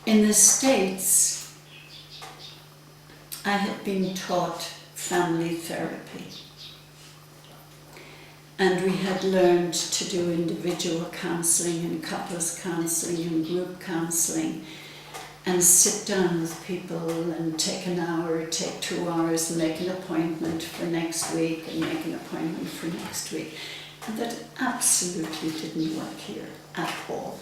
In the States, I had been taught family therapy, and we had learned to do individual counselling and couples counselling and group counselling, and sit down with people and take an hour, take 2 hours, and make an appointment for next week and make an appointment for next week. And that absolutely didn't work here at all.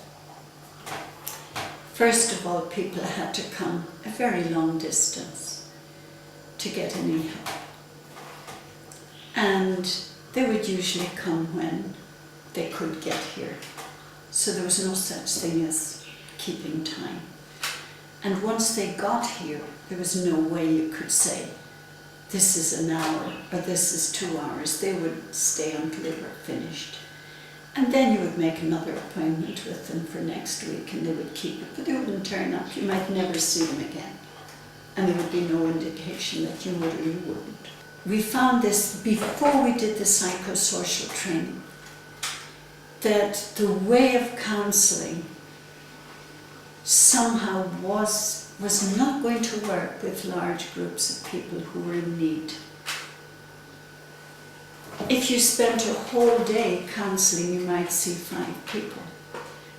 First of all, people had to come a very long distance to get any help. And they would usually come when they could get here. So there was no such thing as keeping time. And once they got here, there was no way you could say, this is an hour or this is 2 hours. They would stay until they were finished. And then you would make another appointment with them for next week and they would keep it, but they wouldn't turn up. You might never see them again. And there would be no indication that you would or you wouldn't. We found this before we did the psychosocial training, that the way of counselling somehow was not going to work with large groups of people who were in need. If you spent a whole day counselling, you might see 5 people.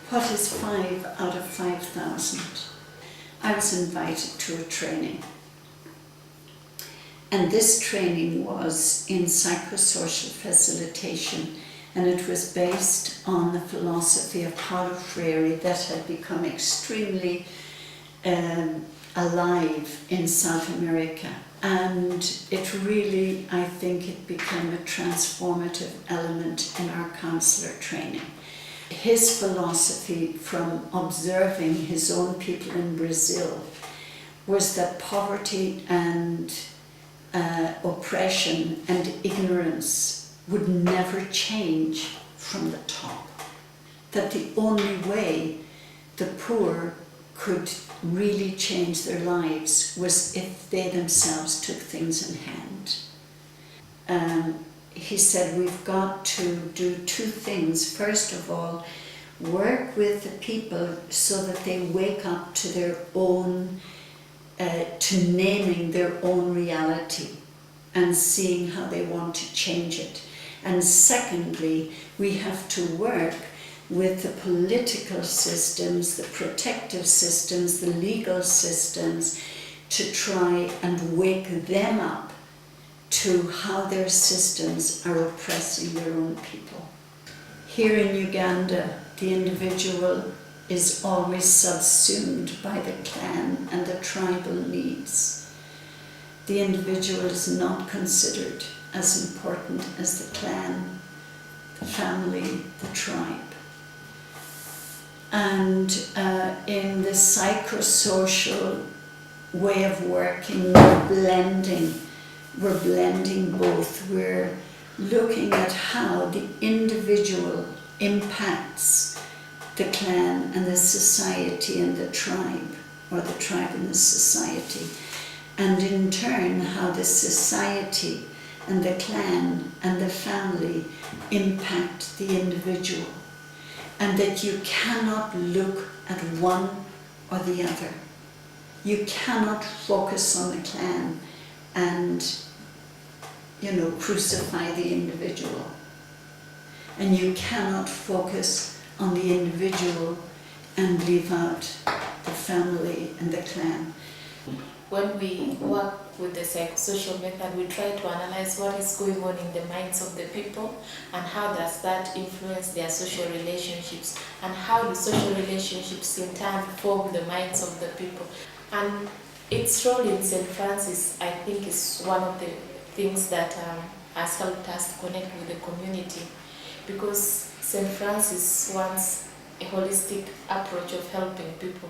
What is 5 out of 5,000? I was invited to a training. And this training was in psychosocial facilitation, and it was based on the philosophy of Paulo Freire that had become extremely alive in South America. And it really, I think, it became a transformative element in our counsellor training. His philosophy, from observing his own people in Brazil, was that poverty and oppression and ignorance would never change from the top. That the only way the poor could really change their lives was if they themselves took things in hand. He said we've got to do 2 things. First of all, work with the people so that they wake up to their own, to naming their own reality and seeing how they want to change it. And secondly, we have to work with the political systems, the protective systems, the legal systems, to try and wake them up to how their systems are oppressing their own people. Here in Uganda, the individual is always subsumed by the clan and the tribal needs. The individual is not considered as important as the clan, the family, the tribe. And in the psychosocial way of working, we're blending both. We're looking at how the individual impacts the clan and the society and the tribe, or the tribe and the society, and in turn how the society and the clan and the family impact the individual. And that you cannot look at one or the other. You cannot focus on the clan and, crucify the individual. And you cannot focus on the individual and leave out the family and the clan. When we work with the psychosocial method, we try to analyze what is going on in the minds of the people and how does that influence their social relationships, and how the social relationships in turn form the minds of the people. And its role in St. Francis, I think, is one of the things that has helped us to connect with the community, because St. Francis wants a holistic approach of helping people.